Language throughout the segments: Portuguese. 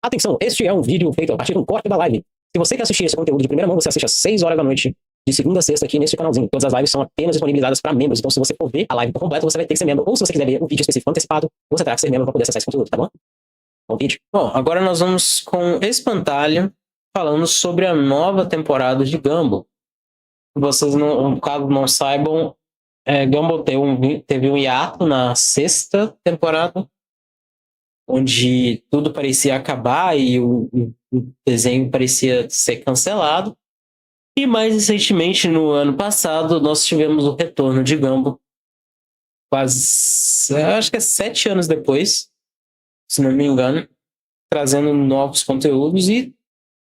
Atenção, este é um vídeo feito a partir de um corte da live. Se você quer assistir esse conteúdo de primeira mão, você assiste às 6 horas da noite, de segunda a sexta, aqui nesse canalzinho. Todas as lives são apenas disponibilizadas para membros, então se você for ver a live por completo, você vai ter que ser membro. Ou se você quiser ver um vídeo específico antecipado, você terá que ser membro para poder acessar esse conteúdo, tá bom? Bom vídeo. Bom, agora nós vamos com Espantalho, falando sobre a nova temporada de Gumball. Se vocês, caso não saibam, Gumball teve um hiato na sexta temporada, onde tudo parecia acabar e o desenho parecia ser cancelado. E mais recentemente, no ano passado, nós tivemos o retorno de Gumball, quase, acho que é 7 anos depois, se não me engano, trazendo novos conteúdos. E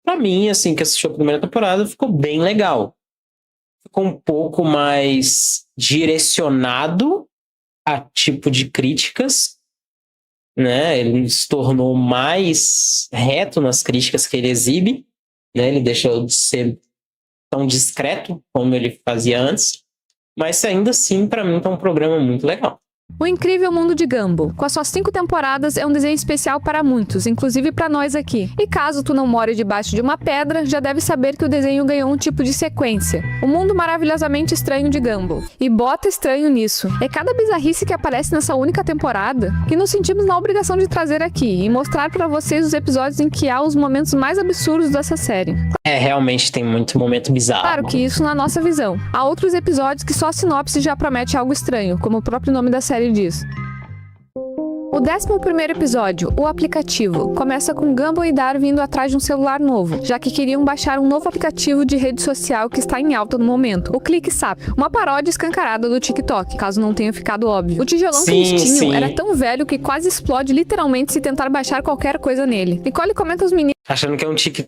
pra mim, assim, que assistiu a primeira temporada, ficou bem legal. Ficou um pouco mais direcionado a tipo de críticas, né? Ele se tornou mais reto nas críticas que ele exibe, né? Ele deixou de ser tão discreto como ele fazia antes, mas ainda assim, pra mim, tá um programa muito legal. O Incrível Mundo de Gumball. Com as suas 5 temporadas, é um desenho especial para muitos, inclusive para nós aqui. E caso tu não more debaixo de uma pedra, já deve saber que o desenho ganhou um tipo de sequência. O mundo maravilhosamente estranho de Gumball. E bota estranho nisso. É cada bizarrice que aparece nessa única temporada que nos sentimos na obrigação de trazer aqui e mostrar para vocês os episódios em que há os momentos mais absurdos dessa série. Realmente tem muito momento bizarro. Claro que isso na nossa visão. Há outros episódios que só a sinopse já promete algo estranho, como o próprio nome da série diz. O 11º episódio, o aplicativo, começa com Gumball e Darwin indo atrás de um celular novo, já que queriam baixar um novo aplicativo de rede social que está em alta no momento, o ClickSap, uma paródia escancarada do TikTok, caso não tenha ficado óbvio. O tijolão que eles tinham era tão velho que quase explode literalmente se tentar baixar qualquer coisa nele. Nicole comenta aos meninos achando que é um que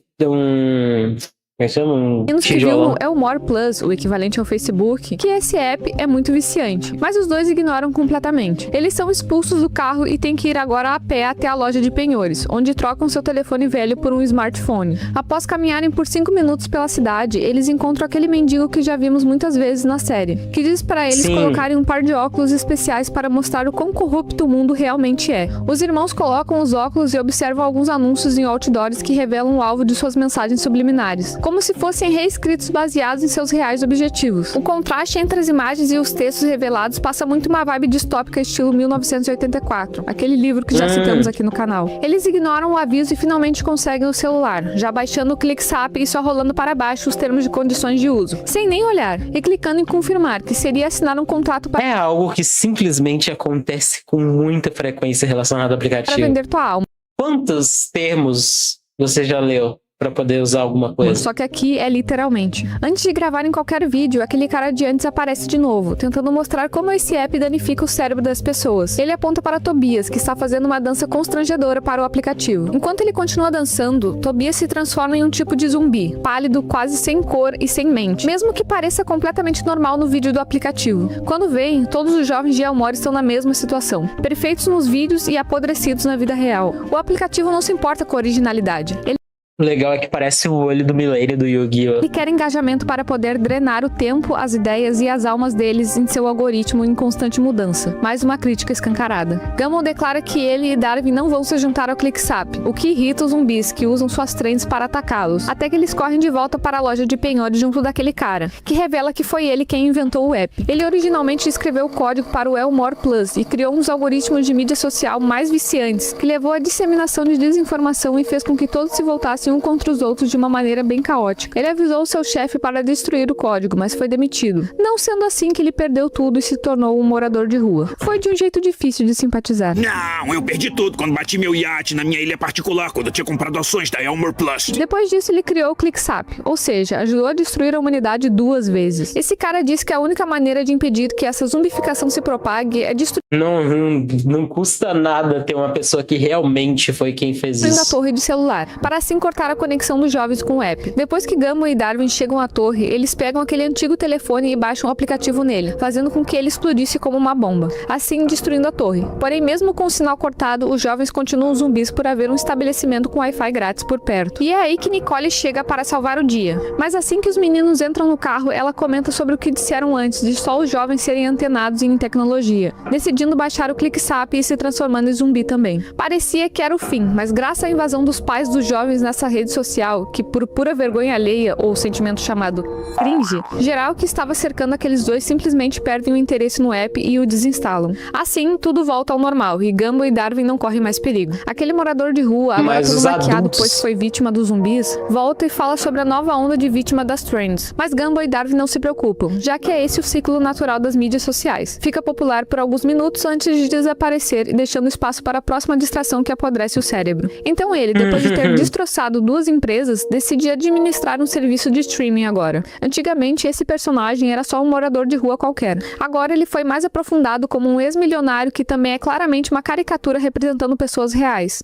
viu é o More Plus, o equivalente ao Facebook, que esse app é muito viciante, mas os dois ignoram completamente. Eles são expulsos do carro e têm que ir agora a pé até a loja de penhores, onde trocam seu telefone velho por um smartphone. Após caminharem por 5 minutos pela cidade, eles encontram aquele mendigo que já vimos muitas vezes na série, que diz para eles colocarem um par de óculos especiais para mostrar o quão corrupto o mundo realmente é. Os irmãos colocam os óculos e observam alguns anúncios em outdoors que revelam o alvo de suas mensagens subliminares, como se fossem reescritos baseados em seus reais objetivos. O contraste entre as imagens e os textos revelados passa muito uma vibe distópica estilo 1984, aquele livro que já citamos aqui no canal. Eles ignoram o aviso e finalmente conseguem o celular, já baixando o ClickSap e só rolando para baixo os termos de condições de uso, sem nem olhar, e clicando em confirmar, que seria assinar um contrato para... É algo que simplesmente acontece com muita frequência relacionado ao aplicativo. Para vender tua alma. Quantos termos você já leu pra poder usar alguma coisa? Só que aqui é literalmente. Antes de gravarem qualquer vídeo, aquele cara de antes aparece de novo, tentando mostrar como esse app danifica o cérebro das pessoas. Ele aponta para Tobias, que está fazendo uma dança constrangedora para o aplicativo. Enquanto ele continua dançando, Tobias se transforma em um tipo de zumbi, pálido, quase sem cor e sem mente, mesmo que pareça completamente normal no vídeo do aplicativo. Quando veem, todos os jovens de Elmore estão na mesma situação, perfeitos nos vídeos e apodrecidos na vida real. O aplicativo não se importa com a originalidade. O legal é que parece o olho do Milênio do Yu-Gi-Oh! Ele quer engajamento para poder drenar o tempo, as ideias e as almas deles em seu algoritmo em constante mudança. Mais uma crítica escancarada. Gumball declara que ele e Darwin não vão se juntar ao ClickSap, o que irrita os zumbis que usam suas trends para atacá-los, até que eles correm de volta para a loja de penhores junto daquele cara, que revela que foi ele quem inventou o app. Ele originalmente escreveu o código para o Elmore Plus e criou um dos algoritmos de mídia social mais viciantes, que levou à disseminação de desinformação e fez com que todos se voltassem um contra os outros de uma maneira bem caótica. Ele avisou seu chefe para destruir o código, mas foi demitido. Não sendo assim que ele perdeu tudo e se tornou um morador de rua. Foi de um jeito difícil de simpatizar. Não, eu perdi tudo quando bati meu iate na minha ilha particular, quando eu tinha comprado ações da Elmore Plus. Depois disso, ele criou o ClickSap, ou seja, ajudou a destruir a humanidade 2 vezes. Esse cara disse que a única maneira de impedir que essa zumbificação se propague é destruir Não custa nada ter uma pessoa que realmente foi quem fez isso. a torre de celular, para assim cortar cortar a conexão dos jovens com o app. Depois que Gumball e Darwin chegam à torre, eles pegam aquele antigo telefone e baixam o aplicativo nele, fazendo com que ele explodisse como uma bomba, assim destruindo a torre. Porém, mesmo com o sinal cortado, os jovens continuam zumbis por haver um estabelecimento com Wi-Fi grátis por perto. E é aí que Nicole chega para salvar o dia. Mas assim que os meninos entram no carro, ela comenta sobre o que disseram antes de só os jovens serem antenados em tecnologia, decidindo baixar o ClickSap e se transformando em zumbi também. Parecia que era o fim, mas graças à invasão dos pais dos jovens nessa rede social, que por pura vergonha alheia ou sentimento chamado cringe, geral que estava cercando aqueles dois simplesmente perdem o interesse no app e o desinstalam. Assim, tudo volta ao normal e Gumball e Darwin não correm mais perigo. Aquele morador de rua, agora todo maquiado pois foi vítima dos zumbis, volta e fala sobre a nova onda de vítima das trends. Mas Gumball e Darwin não se preocupam, já que é esse o ciclo natural das mídias sociais. Fica popular por alguns minutos antes de desaparecer e deixando espaço para a próxima distração que apodrece o cérebro. Então ele, depois de ter destroçado duas empresas, decide administrar um serviço de streaming agora. Antigamente, esse personagem era só um morador de rua qualquer. Agora ele foi mais aprofundado como um ex-milionário que também é claramente uma caricatura representando pessoas reais.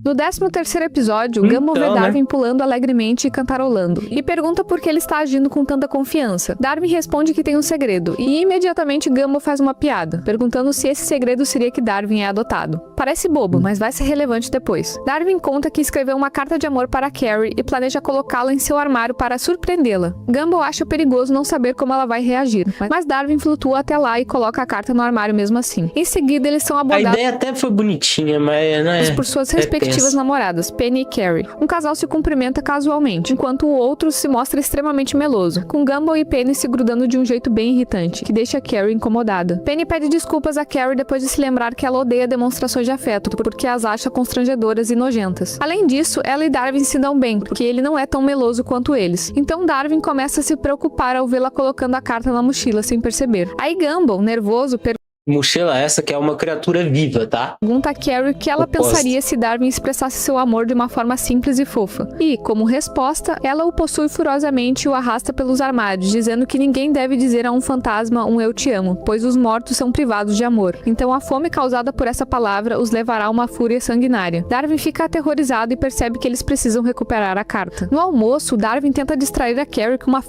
No 13º episódio, Gumball vê Darwin pulando alegremente e cantarolando, e pergunta por que ele está agindo com tanta confiança. Darwin responde que tem um segredo, e imediatamente Gumball faz uma piada, perguntando se esse segredo seria que Darwin é adotado. Parece bobo, mas vai ser relevante depois. Darwin conta que escreveu uma carta de amor para Carrie e planeja colocá-la em seu armário para surpreendê-la. Gumball acha perigoso não saber como ela vai reagir, mas Darwin flutua até lá e coloca a carta no armário mesmo assim. Em seguida, eles são abordados... A ideia até foi bonitinha, mas... Né, por suas respectivas namoradas, Penny e Carrie. Um casal se cumprimenta casualmente, enquanto o outro se mostra extremamente meloso, com Gumball e Penny se grudando de um jeito bem irritante, que deixa Carrie incomodada. Penny pede desculpas a Carrie depois de se lembrar que ela odeia demonstrações de afeto, porque as acha constrangedoras e nojentas. Além disso, ela e Darwin se dão bem, porque ele não é tão meloso quanto eles. Então Darwin começa a se preocupar ao vê-la colocando a carta na mochila sem perceber. Aí Gumball, nervoso, mochila essa que é uma criatura viva, tá? Pergunta a Carrie o que ela pensaria se Darwin expressasse seu amor de uma forma simples e fofa. E, como resposta, ela o possui furiosamente e o arrasta pelos armários, dizendo que ninguém deve dizer a um fantasma um eu te amo, pois os mortos são privados de amor. Então a fome causada por essa palavra os levará a uma fúria sanguinária. Darwin fica aterrorizado e percebe que eles precisam recuperar a carta. No almoço, Darwin tenta distrair a Carrie com uma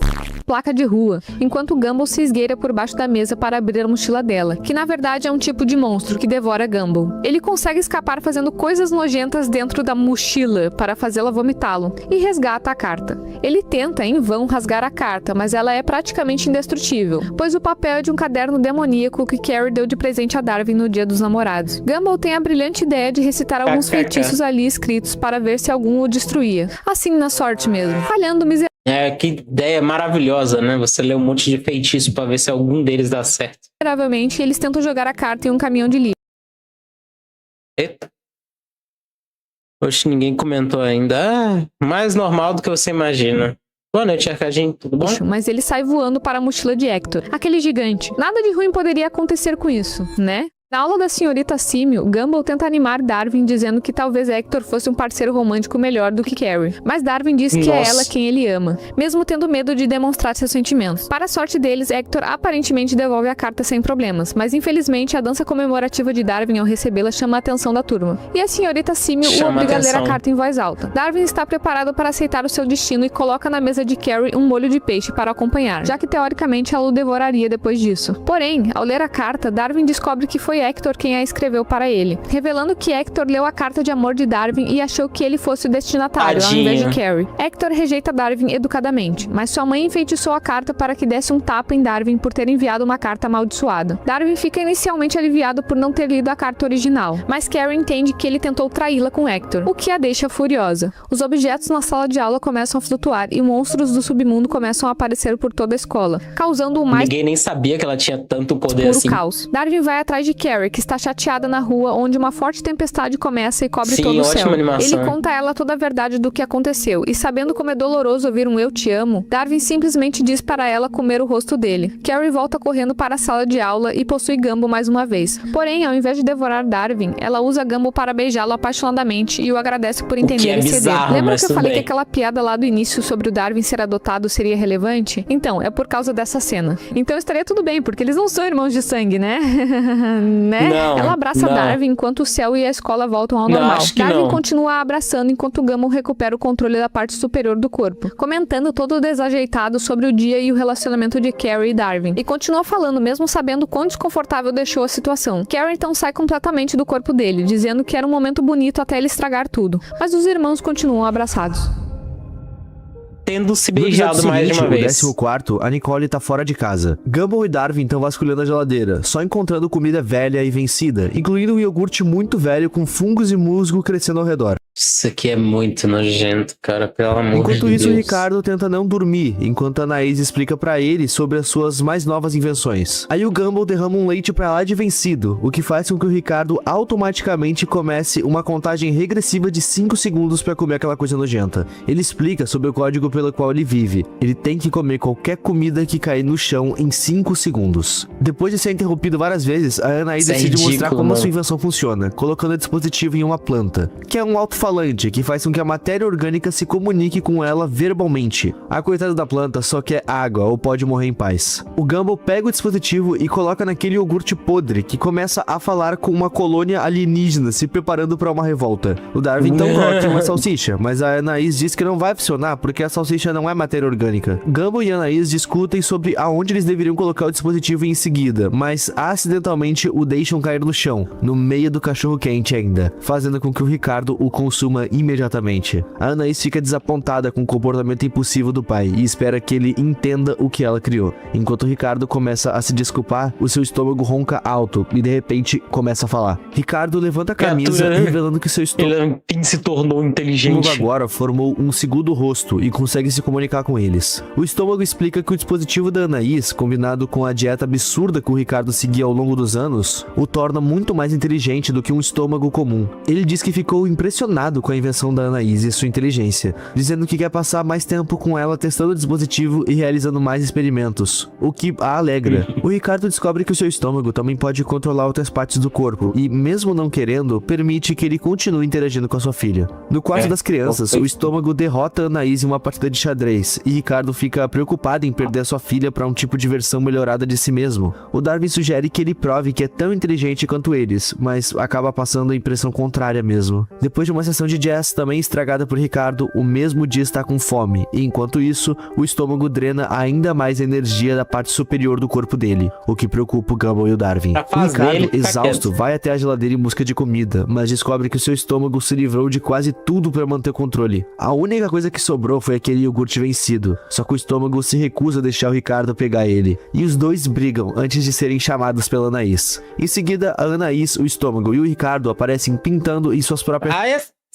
placa de rua, enquanto Gumball se esgueira por baixo da mesa para abrir a mochila dela, que na verdade é um tipo de monstro que devora Gumball. Ele consegue escapar fazendo coisas nojentas dentro da mochila para fazê-la vomitá-lo, e resgata a carta. Ele tenta, em vão, rasgar a carta, mas ela é praticamente indestrutível, pois o papel é de um caderno demoníaco que Carrie deu de presente a Darwin no Dia dos Namorados. Gumball tem a brilhante ideia de recitar alguns feitiços ali escritos para ver se algum o destruía. Assim, na sorte mesmo. Falhando miseravelmente. Que ideia maravilhosa, né? Você lê um monte de feitiço pra ver se algum deles dá certo. Miseravelmente, eles tentam jogar a carta em um caminhão de lixo. Eita. Oxe, ninguém comentou ainda. Mais normal do que você imagina. Boa noite, Arcadinho. Tudo bom? Mas ele sai voando para a mochila de Hector, aquele gigante. Nada de ruim poderia acontecer com isso, né? Na aula da senhorita Símio, Gumball tenta animar Darwin dizendo que talvez Hector fosse um parceiro romântico melhor do que Carrie. Mas Darwin diz que é ela quem ele ama, mesmo tendo medo de demonstrar seus sentimentos. Para a sorte deles, Hector aparentemente devolve a carta sem problemas, mas infelizmente a dança comemorativa de Darwin ao recebê-la chama a atenção da turma. E a senhorita Símio o obriga a ler a carta em voz alta. Darwin está preparado para aceitar o seu destino e coloca na mesa de Carrie um molho de peixe para acompanhar, já que teoricamente ela o devoraria depois disso. Porém, ao ler a carta, Darwin descobre que foi Hector quem a escreveu para ele, revelando que Hector leu a carta de amor de Darwin e achou que ele fosse o destinatário, ao invés de Carrie. Hector rejeita Darwin educadamente, mas sua mãe enfeitiçou a carta para que desse um tapa em Darwin por ter enviado uma carta amaldiçoada. Darwin fica inicialmente aliviado por não ter lido a carta original, mas Carrie entende que ele tentou traí-la com Hector, o que a deixa furiosa. Os objetos na sala de aula começam a flutuar e monstros do submundo começam a aparecer por toda a escola, causando o mais... Ninguém nem sabia que ela tinha tanto poder assim. Caos. Darwin vai atrás de Carrie, que está chateada na rua, onde uma forte tempestade começa e cobre todo o céu. Animação. Ele conta a ela toda a verdade do que aconteceu, e sabendo como é doloroso ouvir um eu te amo, Darwin simplesmente diz para ela comer o rosto dele. Carrie volta correndo para a sala de aula e possui Gumball mais uma vez. Porém, ao invés de devorar Darwin, ela usa Gumball para beijá-lo apaixonadamente e o agradece por entender e ceder. Lembra que eu falei que aquela piada lá do início sobre o Darwin ser adotado seria relevante? Então, é por causa dessa cena. Então estaria tudo bem, porque eles não são irmãos de sangue, né? Né? Não, Ela abraça não. Darwin enquanto o céu e a escola voltam ao Não, normal. acho que Darwin não. continua a abraçando enquanto Gumball recupera o controle da parte superior do corpo, comentando todo desajeitado sobre o dia e o relacionamento de Carrie e Darwin. E continua falando mesmo sabendo quão desconfortável deixou a situação. Carrie então sai completamente do corpo dele, dizendo que era um momento bonito até ele estragar tudo. Mas os irmãos continuam abraçados. Tendo se No episódio beijado mais de seguinte, uma vez. o 14º, a Nicole tá fora de casa. Gumball e Darwin estão vasculhando a geladeira, só encontrando comida velha e vencida, incluindo um iogurte muito velho com fungos e musgo crescendo ao redor. Isso aqui é muito nojento, cara, pelo amor Enquanto de isso, Deus. o Ricardo tenta não dormir, enquanto a Anaís explica pra ele sobre as suas mais novas invenções. Aí o Gumball derrama um leite pra lá de vencido, o que faz com que o Ricardo automaticamente comece uma contagem regressiva de 5 segundos pra comer aquela coisa nojenta. Ele explica sobre o código pelo qual ele vive. Ele tem que comer qualquer comida que cair no chão em 5 segundos. Depois de ser interrompido várias vezes, a Anaís Isso é decide ridículo, mostrar como a mano. sua invenção funciona, colocando o dispositivo em uma planta, que é um alto-falante que faz com que a matéria orgânica se comunique com ela verbalmente. A coitada da planta só quer água ou pode morrer em paz. O Gumball pega o dispositivo e coloca naquele iogurte podre, que começa a falar com uma colônia alienígena se preparando para uma revolta. O Darwin então coloca uma salsicha, mas a Anaís diz que não vai funcionar porque a salsicha não é matéria orgânica. Gumball e Anaís discutem sobre aonde eles deveriam colocar o dispositivo em seguida, mas acidentalmente o deixam cair no chão, no meio do cachorro quente ainda, fazendo com que o Ricardo o consuma imediatamente. A Anaís fica desapontada com o comportamento impulsivo do pai e espera que ele entenda o que ela criou. Enquanto o Ricardo começa a se desculpar, o seu estômago ronca alto e de repente começa a falar. Ricardo levanta a camisa, Criatura, né? revelando que seu estômago Ele se tornou inteligente. agora formou um segundo rosto e consegue se comunicar com eles. O estômago explica que o dispositivo da Anaís, combinado com a dieta absurda que o Ricardo seguia ao longo dos anos, o torna muito mais inteligente do que um estômago comum. Ele diz que ficou impressionado com a invenção da Anaís e sua inteligência, dizendo que quer passar mais tempo com ela testando o dispositivo e realizando mais experimentos, o que a alegra. O Ricardo descobre que o seu estômago também pode controlar outras partes do corpo e, mesmo não querendo, permite que ele continue interagindo com a sua filha. No quarto das crianças, o estômago derrota a Anaís em uma partida de xadrez e Ricardo fica preocupado em perder a sua filha para um tipo de versão melhorada de si mesmo. O Darwin sugere que ele prove que é tão inteligente quanto eles, mas acaba passando a impressão contrária mesmo. Depois de uma sessão de jazz também estragada por Ricardo, o mesmo dia está com fome, e enquanto isso, o estômago drena ainda mais energia da parte superior do corpo dele, o que preocupa o Gumball e o Darwin. O Ricardo, exausto, vai até a geladeira em busca de comida, mas descobre que o seu estômago se livrou de quase tudo para manter o controle. A única coisa que sobrou foi aquele iogurte vencido, só que o estômago se recusa a deixar o Ricardo pegar ele, e os dois brigam antes de serem chamados pela Anaís. Em seguida, a Anaís, o estômago e o Ricardo aparecem pintando em suas próprias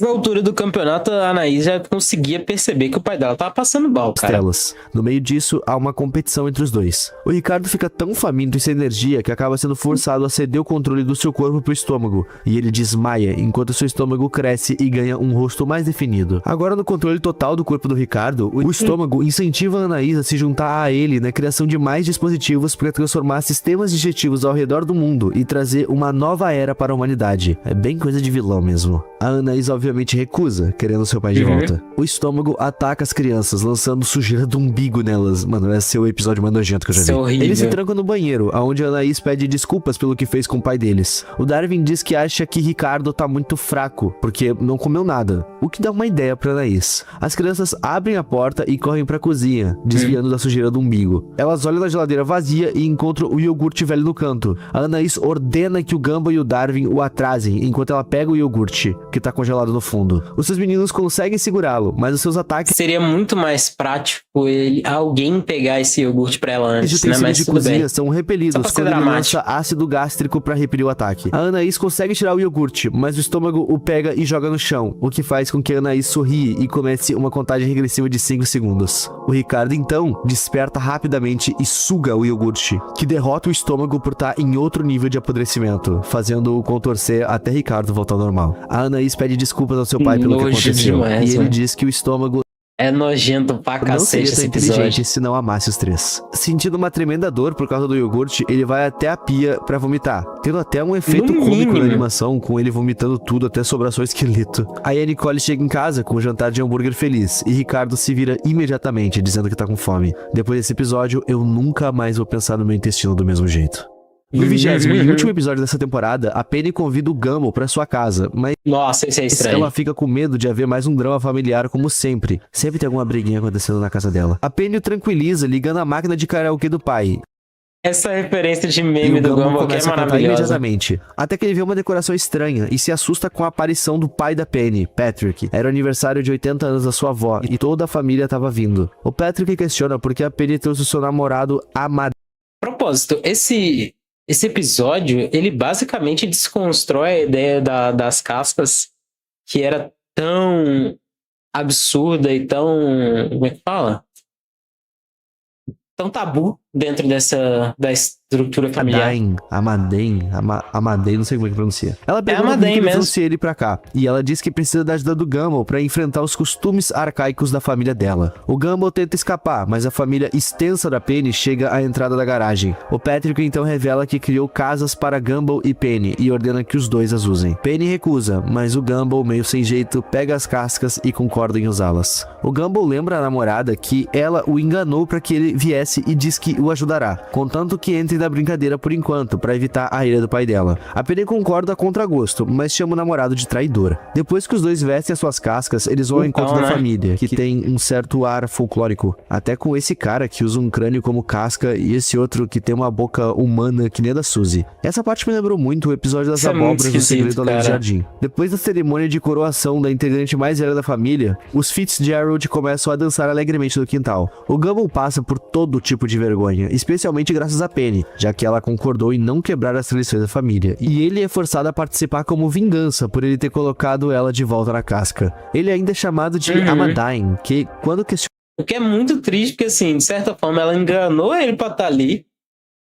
Na altura do campeonato, a Anaís já conseguia perceber que o pai dela tava passando mal, cara. telas. No meio disso, há uma competição entre os dois. O Ricardo fica tão faminto e sem energia que acaba sendo forçado a ceder o controle do seu corpo pro estômago, e ele desmaia enquanto seu estômago cresce e ganha um rosto mais definido. Agora, no controle total do corpo do Ricardo, o estômago incentiva a Anaís a se juntar a ele na criação de mais dispositivos para transformar sistemas digestivos ao redor do mundo e trazer uma nova era para a humanidade. É bem coisa de vilão mesmo. A Anaís obviamente recusa, querendo seu pai de volta. O estômago ataca as crianças, lançando sujeira do umbigo nelas. Mano, esse é o episódio mais nojento que eu já vi. Isso é horrível. Eles se trancam no banheiro, onde a Anaís pede desculpas pelo que fez com o pai deles. O Darwin diz que acha que Ricardo tá muito fraco, porque não comeu nada, o que dá uma ideia pra Anaís. As crianças abrem a porta e correm pra cozinha, desviando da sujeira do umbigo. Elas olham na geladeira vazia e encontram o iogurte velho no canto. A Anaís ordena que o Gumball e o Darwin o atrasem, enquanto ela pega o iogurte, que tá congelado no fundo. Os seus meninos conseguem segurá-lo, mas os seus ataques Seria muito mais prático alguém pegar esse iogurte pra ela de antes, né? utensílios Mas de tudo bem. cozinha são Só repelidos pra ser quando ele dramático. lança ácido gástrico pra repelir o ataque. A Anaís consegue tirar o iogurte, mas o estômago o pega e joga no chão, o que faz com que a Anaís sorrie e comece uma contagem regressiva de 5 segundos. O Ricardo, então, desperta rapidamente e suga o iogurte, que derrota o estômago por estar em outro nível de apodrecimento, fazendo-o contorcer até Ricardo voltar ao normal. A Anaís pede desculpas ao seu pai pelo que Nojo aconteceu, demais, e ele mano. diz que o estômago É nojento pra não cacete seria tão esse inteligente episódio. se não amasse os três. Sentindo uma tremenda dor por causa do iogurte, ele vai até a pia pra vomitar, tendo até um efeito No cômico mínimo. na animação, com ele vomitando tudo até sobrar só o esqueleto. Aí a Nicole chega em casa com um jantar de hambúrguer feliz, e Ricardo se vira imediatamente, dizendo que tá com fome. Depois desse episódio, eu nunca mais vou pensar no meu intestino do mesmo jeito. No 20º e último episódio dessa temporada, a Penny convida o Gumball pra sua casa, mas Nossa, esse é estranho. ela fica com medo de haver mais um drama familiar como sempre. Sempre tem alguma briguinha acontecendo na casa dela. A Penny o tranquiliza ligando a máquina de karaokê do pai. Essa referência de E meme o do Gumball Gumball que é começa a cantar maravilhosa. imediatamente. Até que ele vê uma decoração estranha e se assusta com a aparição do pai da Penny, Patrick. Era o aniversário de 80 anos da sua avó e toda a família estava vindo. O Patrick questiona por que a Penny trouxe o seu namorado Amadeu. Propósito, esse episódio, ele basicamente desconstrói a ideia das cascas que era tão absurda e tão, como é que fala? Tão tabu dentro da estrutura familiar. Amadei, não sei como é que pronuncia. Ela pergunta por Amadei que ele mesmo. trouxe ele pra cá, e ela diz que precisa da ajuda do Gumball pra enfrentar os costumes arcaicos da família dela. O Gumball tenta escapar, mas a família extensa da Penny chega à entrada da garagem. O Patrick então revela que criou casas para Gumball e Penny e ordena que os dois as usem. Penny recusa, mas o Gumball, meio sem jeito, pega as cascas e concorda em usá-las. O Gumball lembra à namorada que ela o enganou pra que ele viesse e diz que o ajudará, contanto que entre na brincadeira por enquanto, pra evitar a ira do pai dela. A Penny concorda a contragosto, mas chama o namorado de traidor. Depois que os dois vestem as suas cascas, eles vão ao encontro da família, que tem um certo ar folclórico. Até com esse cara que usa um crânio como casca e esse outro que tem uma boca humana que nem a da Suzy. Essa parte me lembrou muito o episódio das Isso é muito abóboras do Segredo esquisito, do Além do cara. Jardim. Depois da cerimônia de coroação da integrante mais velha da família, os Fitzgerald começam a dançar alegremente no quintal. O Gumball passa por todo tipo de vergonha, especialmente graças a Penny, já que ela concordou em não quebrar as tradições da família. E ele é forçado a participar como vingança por ele ter colocado ela de volta na casca. Ele ainda é chamado de Amadine, que quando questiona O que é muito triste, porque assim, de certa forma, ela enganou ele pra estar ali,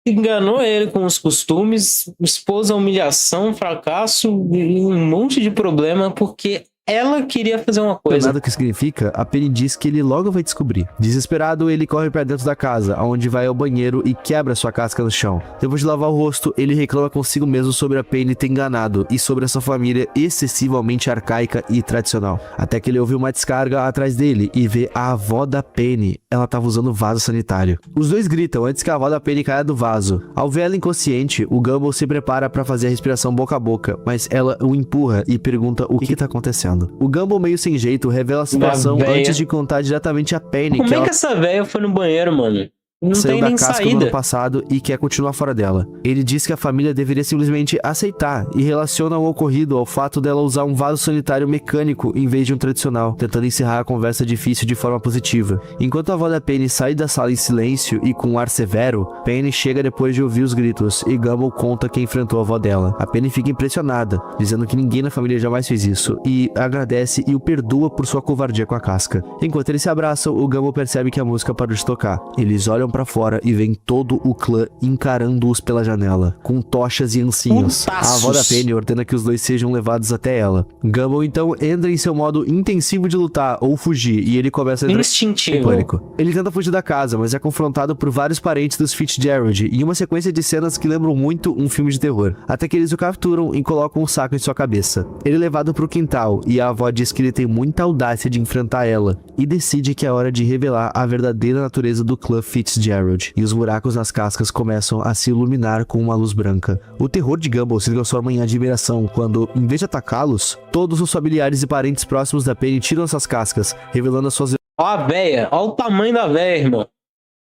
enganou ele com os costumes, expôs a humilhação, fracasso e um monte de problema, porque ela queria fazer uma coisa. nada o que significa, a Penny diz que ele logo vai descobrir. Desesperado, ele corre pra dentro da casa, onde vai ao banheiro e quebra sua casca no chão. Depois de lavar o rosto, ele reclama consigo mesmo sobre a Penny ter enganado e sobre a sua família excessivamente arcaica e tradicional. Até que ele ouve uma descarga atrás dele e vê a avó da Penny. Ela estava usando vaso sanitário. Os dois gritam antes que a avó da Penny caia do vaso. Ao ver ela inconsciente, o Gumball se prepara para fazer a respiração boca a boca, mas ela o empurra e pergunta o que está acontecendo. O Gumball, meio sem jeito, revela a situação véia. antes de contar diretamente a Penny Como que é ela que essa velha foi no banheiro, mano? Não saiu tem da nem casca no ano saída. passado e quer continuar fora dela. Ele diz que a família deveria simplesmente aceitar e relaciona o ocorrido ao fato dela usar um vaso sanitário mecânico em vez de um tradicional, tentando encerrar a conversa difícil de forma positiva. Enquanto a avó da Penny sai da sala em silêncio e com um ar severo, Penny chega depois de ouvir os gritos e Gumball conta que enfrentou a avó dela. A Penny fica impressionada, dizendo que ninguém na família jamais fez isso, e agradece e o perdoa por sua covardia com a casca. Enquanto eles se abraçam, o Gumball percebe que a música parou de tocar. Eles olham pra fora e veem todo o clã encarando-os pela janela, com tochas e ancinhos. A avó da Penny ordena que os dois sejam levados até ela. Gumball então entra em seu modo intensivo de lutar ou fugir, e ele começa a entrar em Instintivo. pânico. Ele tenta fugir da casa, mas é confrontado por vários parentes dos Fitzgerald em uma sequência de cenas que lembram muito um filme de terror, até que eles o capturam e colocam um saco em sua cabeça. Ele é levado pro quintal e a avó diz que ele tem muita audácia de enfrentar ela e decide que é hora de revelar a verdadeira natureza do clã Fitzgerald, e os buracos nas cascas começam a se iluminar com uma luz branca. O terror de Gumball se transforma em admiração quando, em vez de atacá-los, todos os familiares e parentes próximos da Penny tiram essas cascas, revelando as suas Ó a véia, ó o tamanho da véia, irmão.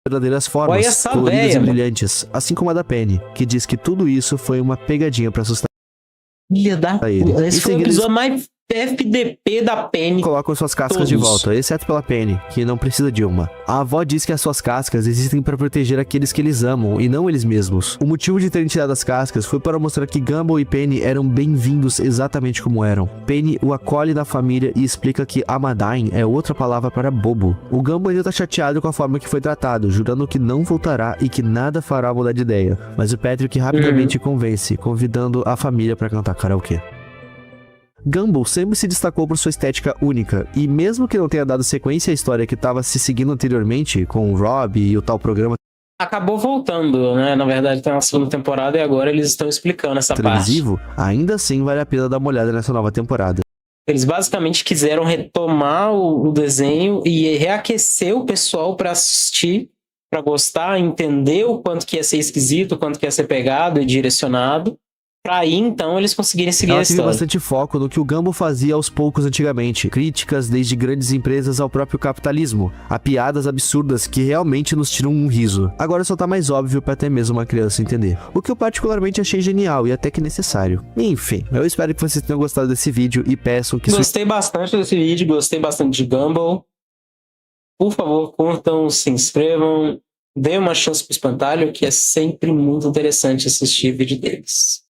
verdadeiras formas, Olha essa coloridas véia, e mano. brilhantes, assim como a da Penny, que diz que tudo isso foi uma pegadinha pra assustar Filha da ele. puta. Esse Em foi o seguida, episódio mais FDP da Penny. colocam suas cascas de Todos. volta, exceto pela Penny, que não precisa de uma. A avó diz que as suas cascas existem para proteger aqueles que eles amam e não eles mesmos. O motivo de terem tirado as cascas foi para mostrar que Gumball e Penny eram bem-vindos exatamente como eram. Penny o acolhe na família e explica que Amadine é outra palavra para bobo. O Gumball ainda tá chateado com a forma que foi tratado, jurando que não voltará e que nada fará mudar de ideia. Mas o Patrick rapidamente convence, convidando a família para cantar karaokê. Gumball sempre se destacou por sua estética única, e mesmo que não tenha dado sequência à história que estava se seguindo anteriormente, com o Rob e o tal programa Acabou voltando, né? Na verdade, tem uma segunda temporada e agora eles estão explicando essa parte. televisivo, ainda assim vale a pena dar uma olhada nessa nova temporada. Eles basicamente quiseram retomar o desenho e reaquecer o pessoal pra assistir pra gostar, entender o quanto que ia ser esquisito, o quanto que ia ser pegado e direcionado, pra aí então eles conseguirem seguir a Ela teve história. bastante foco no que o Gumball fazia aos poucos antigamente. Críticas desde grandes empresas ao próprio capitalismo, a piadas absurdas que realmente nos tiram um riso. Agora só tá mais óbvio pra até mesmo uma criança entender. O que eu particularmente achei genial e até que necessário. Enfim, eu espero que vocês tenham gostado desse vídeo e peçam que... Gostei bastante desse vídeo, gostei bastante de Gumball. Por favor, curtam, se inscrevam, dê uma chance pro Espantalho, que é sempre muito interessante assistir vídeo deles.